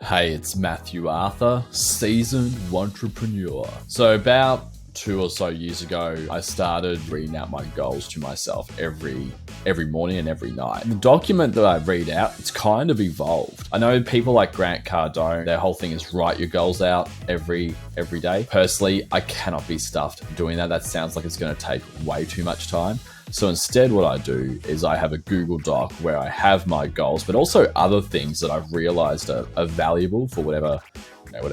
Hey, it's Matthew Arthur, seasoned entrepreneur. So about 2 or so years ago, I started reading out my goals to myself every morning and every night. The document that I read out, it's kind of evolved. I know people like Grant Cardone, their whole thing is write your goals out every day. Personally, I cannot be stuffed doing that. That sounds like it's going to take way too much time. So instead, what I do is I have a Google Doc where I have my goals, but also other things that I've realized are valuable for whatever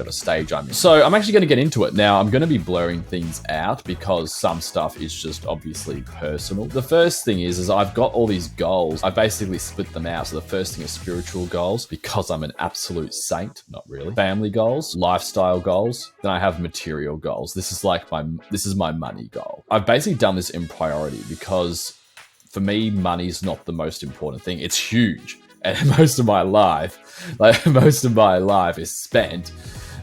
stage I'm in. So I'm actually going to get into it. Now, I'm going to be blurring things out because some stuff is just obviously personal. The first thing is I've got all these goals. I basically split them out. So the first thing is spiritual goals because I'm an absolute saint. Not really. Family goals, lifestyle goals. Then I have material goals. This is my money goal. I've basically done this in priority because for me, money's not the most important thing. It's huge. And most of my life is spent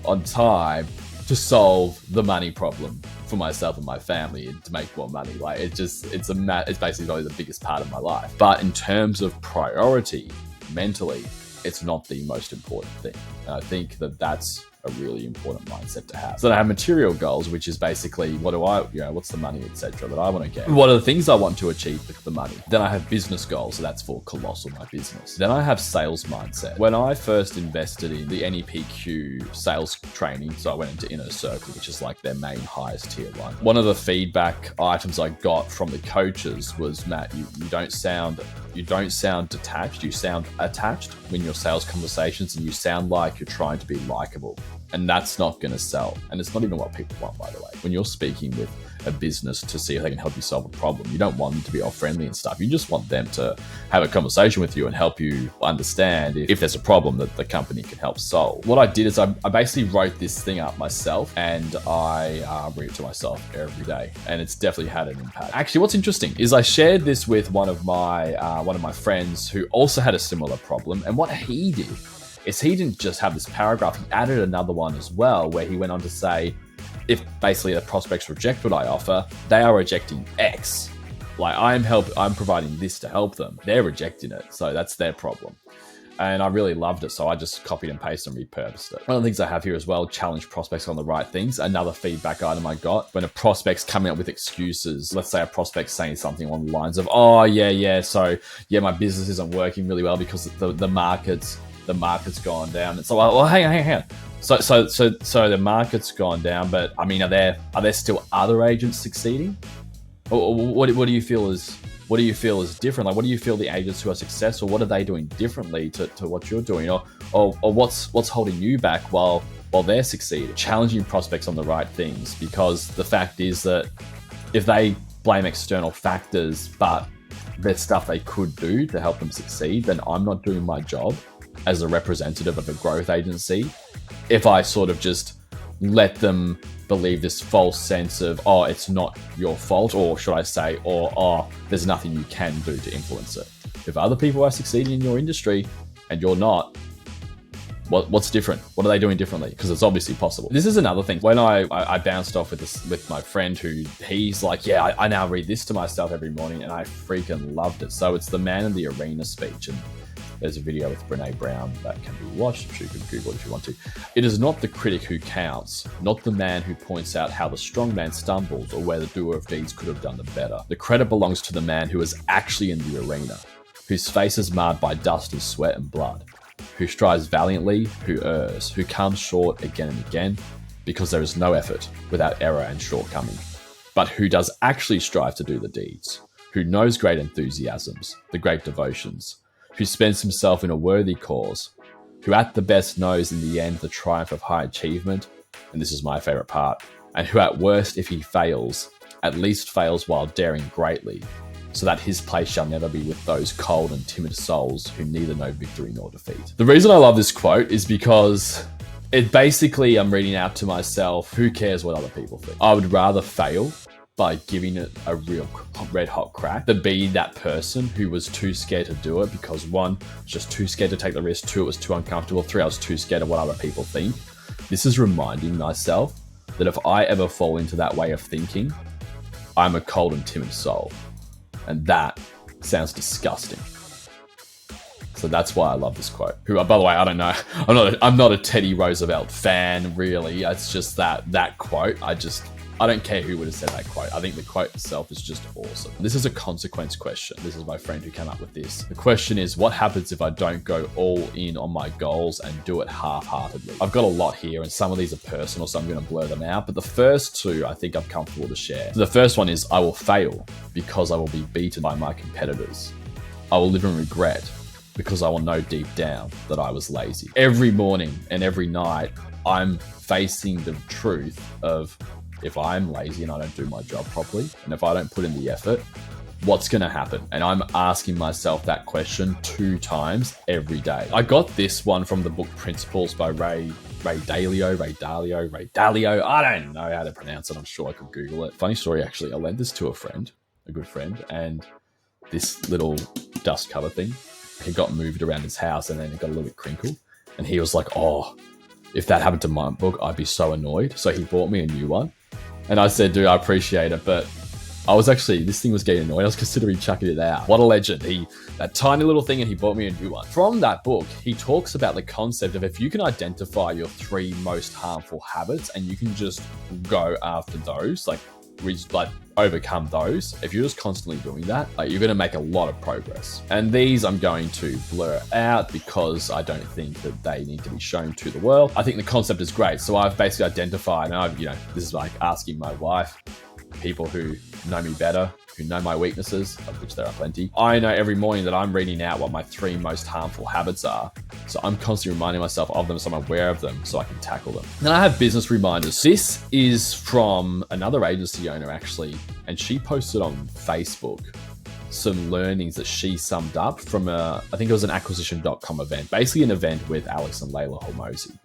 on time to solve the money problem for myself and my family and to make more money. It's basically probably the biggest part of my life. But in terms of priority, mentally, it's not the most important thing. And I think that that's a really important mindset to have. So then I have material goals, which is basically what's the money, etc. that I want to get. What are the things I want to achieve with the money? Then I have business goals, so that's for Colossal, my business. Then I have sales mindset. When I first invested in the NEPQ sales training, so I went into Inner Circle, which is like their main highest tier one. One of the feedback items I got from the coaches was, Matt, you don't sound detached, you sound attached when your sales conversations, and you sound like you're trying to be likable. And that's not going to sell. And it's not even what people want, by the way. When you're speaking with a business to see if they can help you solve a problem, you don't want them to be all friendly and stuff. You just want them to have a conversation with you and help you understand if there's a problem that the company can help solve. What I did is I basically wrote this thing up myself, and I read it to myself every day. And it's definitely had an impact. Actually, what's interesting is I shared this with one of my friends who also had a similar problem. And what he did is he didn't just have this paragraph, he added another one as well, where he went on to say, if basically the prospects reject what I offer, they are rejecting X. Like I'm providing this to help them. They're rejecting it. So that's their problem. And I really loved it. So I just copied and pasted and repurposed it. One of the things I have here as well, challenge prospects on the right things. Another feedback item I got when a prospect's coming up with excuses. Let's say a prospect's saying something along the lines of, my business isn't working really well because the market's gone down. It's like, well, hang on. So the market's gone down, but I mean, are there still other agents succeeding? Or what do you feel is different? Like, what do you feel the agents who are successful, what are they doing differently to what you're doing? Or what's holding you back while they're succeeding? Challenging prospects on the right things, because the fact is that if they blame external factors, but there's stuff they could do to help them succeed, then I'm not doing my job as a representative of a growth agency if I sort of just let them believe this false sense of, it's not your fault, or should I say, there's nothing you can do to influence it. If other people are succeeding in your industry and you're not, what's different? What are they doing differently? Because it's obviously possible. This is another thing. When I bounced off with my friend he's like, I now read this to myself every morning, and I freaking loved it. So it's the Man in the Arena speech, and there's a video with Brene Brown that can be watched. I'm sure you can Google it if you want to. It is not the critic who counts, not the man who points out how the strong man stumbles or where the doer of deeds could have done them better. The credit belongs to the man who is actually in the arena, whose face is marred by dust and sweat and blood, who strives valiantly, who errs, who comes short again and again, because there is no effort without error and shortcoming, but who does actually strive to do the deeds, who knows great enthusiasms, the great devotions, who spends himself in a worthy cause, who at the best knows in the end the triumph of high achievement, and this is my favorite part, and who at worst, if he fails, at least fails while daring greatly, so that his place shall never be with those cold and timid souls who neither know victory nor defeat. The reason I love this quote is because it basically, I'm reading out to myself, who cares what other people think? I would rather fail by giving it a real red hot crack than be that person who was too scared to do it because 1, was just too scared to take the risk, 2, it was too uncomfortable, 3, I was too scared of what other people think. This is reminding myself that if I ever fall into that way of thinking, I'm a cold and timid soul. And that sounds disgusting. So that's why I love this quote. Who, by the way, I don't know. I'm not a Teddy Roosevelt fan, really. It's just that quote. I don't care who would have said that quote. I think the quote itself is just awesome. This is a consequence question. This is my friend who came up with this. The question is, what happens if I don't go all in on my goals and do it half-heartedly? I've got a lot here, and some of these are personal, so I'm going to blur them out. But the first two, I think I'm comfortable to share. So the first one is, I will fail because I will be beaten by my competitors. I will live in regret because I will know deep down that I was lazy. Every morning and every night, I'm facing the truth of, if I'm lazy and I don't do my job properly, and if I don't put in the effort, what's going to happen? And I'm asking myself that question 2 times every day. I got this one from the book Principles by Ray Dalio. I don't know how to pronounce it. I'm sure I could Google it. Funny story, actually. I lent this to a good friend, and this little dust cover thing, it got moved around his house and then it got a little bit crinkled. And he was like, oh, if that happened to my book, I'd be so annoyed. So he bought me a new one. And I said, dude, I appreciate it, but this thing was getting annoyed. I was considering chucking it out. What a legend. That tiny little thing, and he bought me a new one. From that book, he talks about the concept of, if you can identify your 3 most harmful habits and you can just go after those, like overcome those. If you're just constantly doing that, you're going to make a lot of progress. And these I'm going to blur out because I don't think that they need to be shown to the world. I think the concept is great. So I've basically identified, and this is like asking my wife, people who know me better, who know my weaknesses, of which there are plenty. I know every morning that I'm reading out what my 3 most harmful habits are. So I'm constantly reminding myself of them, so I'm aware of them, so I can tackle them. Then I have business reminders. This is from another agency owner, actually, and she posted on Facebook some learnings that she summed up from I think it was an acquisition.com event, basically an event with Alex and Layla Hormozi.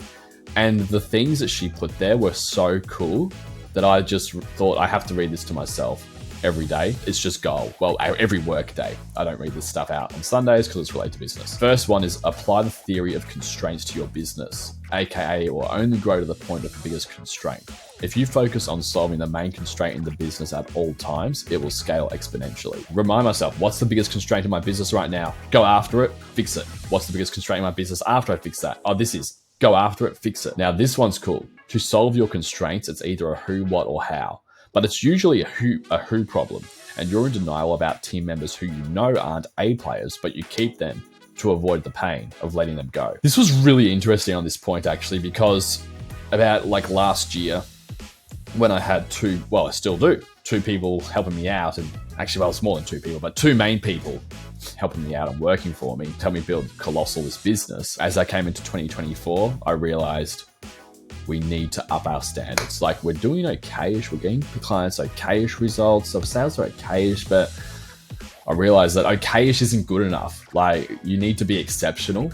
And the things that she put there were so cool that I just thought, I have to read this to myself every day. It's just gold. Well, every work day. I don't read this stuff out on Sundays because it's related to business. First one is, apply the theory of constraints to your business, aka it will only grow to the point of the biggest constraint. If you focus on solving the main constraint in the business at all times, it will scale exponentially. Remind myself, what's the biggest constraint in my business right now? Go after it, fix it. What's the biggest constraint in my business after I fix that? Oh, this is. Go after it, fix it. Now, this one's cool. To solve your constraints, it's either a who, what, or how. But it's usually a who problem, and you're in denial about team members who you know aren't A players, but you keep them to avoid the pain of letting them go. This was really interesting on this point, actually, because about last year, when I had I still do, 2 people helping me out, and actually, it's more than 2 people, but 2 main people helping me out and working for me, help me build Colossal, this business. As I came into 2024, I realized we need to up our standards. We're doing okay-ish. We're getting the clients okay-ish results. Our sales are okay-ish, but I realized that okay-ish isn't good enough. You need to be exceptional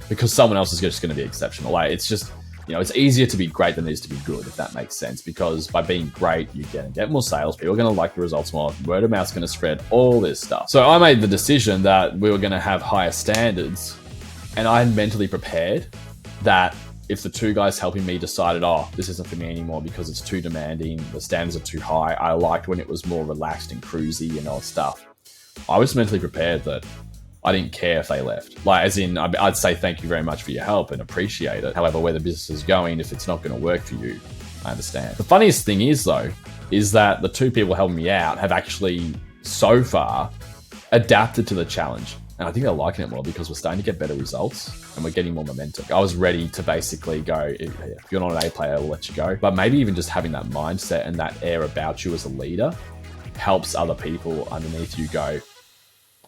because someone else is just going to be exceptional. It's just, it's easier to be great than it is to be good, if that makes sense, because by being great, you're going to get more sales. People are going to like the results more. Word of mouth is going to spread, all this stuff. So I made the decision that we were going to have higher standards, and I had mentally prepared that if the 2 guys helping me decided, oh, this isn't for me anymore because it's too demanding, the standards are too high, I liked when it was more relaxed and cruisy and all stuff, I was mentally prepared that I didn't care if they left. I'd say thank you very much for your help and appreciate it. However, where the business is going, if it's not going to work for you, I understand. The funniest thing is, though, is that the 2 people helping me out have actually, so far, adapted to the challenge. And I think they're liking it more because we're starting to get better results and we're getting more momentum. I was ready to basically go, if you're not an A player, we'll let you go. But maybe even just having that mindset and that air about you as a leader helps other people underneath you go,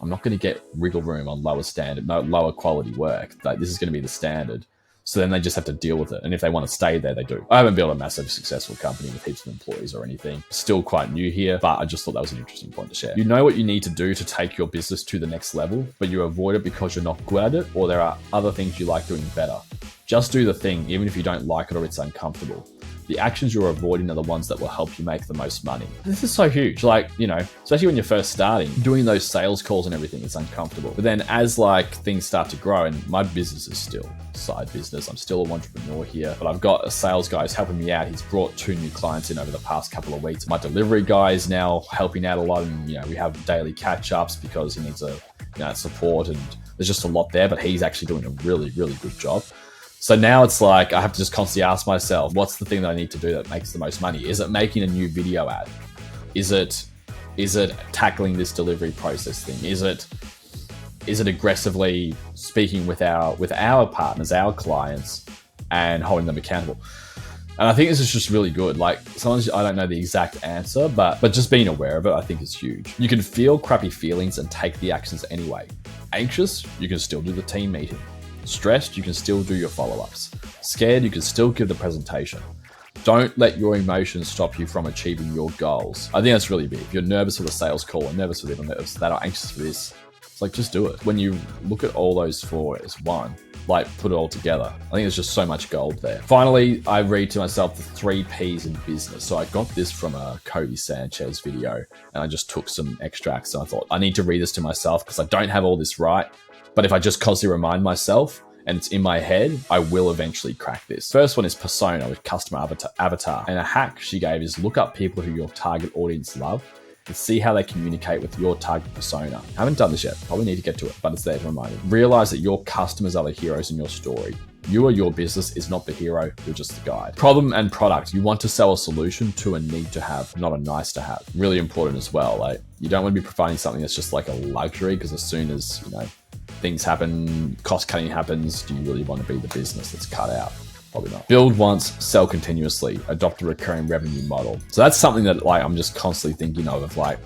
I'm not going to get wriggle room on lower quality work. This is going to be the standard. So then they just have to deal with it. And if they want to stay there, they do. I haven't built a massive successful company with heaps of employees or anything. Still quite new here, but I just thought that was an interesting point to share. You know what you need to do to take your business to the next level, but you avoid it because you're not good at it, or there are other things you like doing better. Just do the thing, even if you don't like it or it's uncomfortable. The actions you're avoiding are the ones that will help you make the most money. This is so huge. Especially when you're first starting, doing those sales calls and everything is uncomfortable. But then as things start to grow, and my business is still side business, I'm still an entrepreneur here, but I've got a sales guy who's helping me out. He's brought 2 new clients in over the past couple of weeks. My delivery guy is now helping out a lot, and we have daily catch-ups because he needs support and there's just a lot there, but he's actually doing a really, really good job. So now it's like I have to just constantly ask myself, what's the thing that I need to do that makes the most money? Is it making a new video ad? Is it tackling this delivery process thing? Is it aggressively speaking with our partners, our clients, and holding them accountable? And I think this is just really good. Like, sometimes I don't know the exact answer, but just being aware of it, I think is huge. You can feel crappy feelings and take the actions anyway. Anxious, you can still do the team meeting. Stressed, you can still do your follow-ups. Scared, you can still give the presentation. Don't let your emotions stop you from achieving your goals. I think that's really big. If you're nervous with a sales call, or nervous with it, or that are anxious for this, it's like, just do it. When you look at all those four as one, like, put it all together, I think there's just so much gold there. Finally, I read to myself the 3 Ps in business. So I got this from a Cody Sanchez video, and I just took some extracts, and I thought, I need to read this to myself because I don't have all this right. But if I just constantly remind myself and it's in my head, I will eventually crack this. First one is persona, with customer avatar. And a hack she gave is look up people who your target audience love and see how they communicate with your target persona. I haven't done this yet, probably need to get to it, but it's there to remind me. Realize that your customers are the heroes in your story. You or your business is not the hero, you're just the guide. Problem and product. You want to sell a solution to a need to have, not a nice to have. Really important as well. Like, you don't want to be providing something that's just like a luxury, because as soon as, things happen, cost cutting happens, do you really want to be the business that's cut out? Probably not. Build once, sell continuously, adopt a recurring revenue model. So that's something that I'm just constantly thinking of like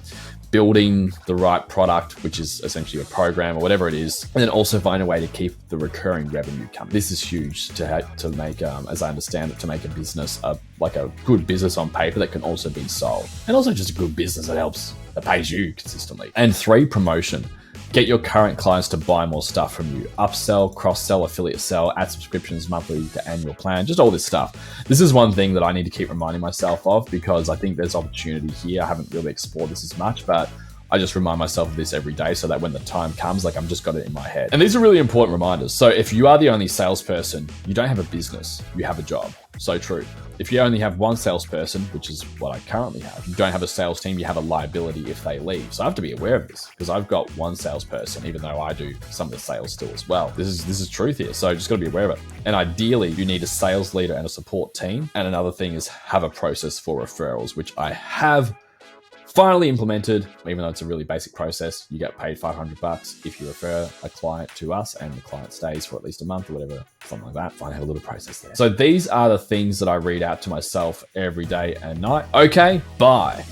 building the right product, which is essentially a program or whatever it is, and then also find a way to keep the recurring revenue coming. This is huge to make, as I understand it, to make a business, like a good business on paper that can also be sold. And also just a good business that pays you consistently. And 3, promotion. Get your current clients to buy more stuff from you. Upsell, cross-sell, affiliate sell, add subscriptions, monthly to annual plan, just all this stuff. This is one thing that I need to keep reminding myself of, because I think there's opportunity here. I haven't really explored this as much, but I just remind myself of this every day so that when the time comes, like, I'm just got it in my head. And these are really important reminders. So if you are the only salesperson, you don't have a business, you have a job. So true. If you only have one salesperson, which is what I currently have, you don't have a sales team, you have a liability if they leave. So I have to be aware of this, because I've got one salesperson, even though I do some of the sales still as well. This is truth here. So just got to be aware of it. And ideally, you need a sales leader and a support team. And another thing is have a process for referrals, which I have finally implemented. Even though it's a really basic process, you get paid $500 if you refer a client to us and the client stays for at least a month or whatever, something like that. Finally have a little process there. So these are the things that I read out to myself every day and night. Okay, bye.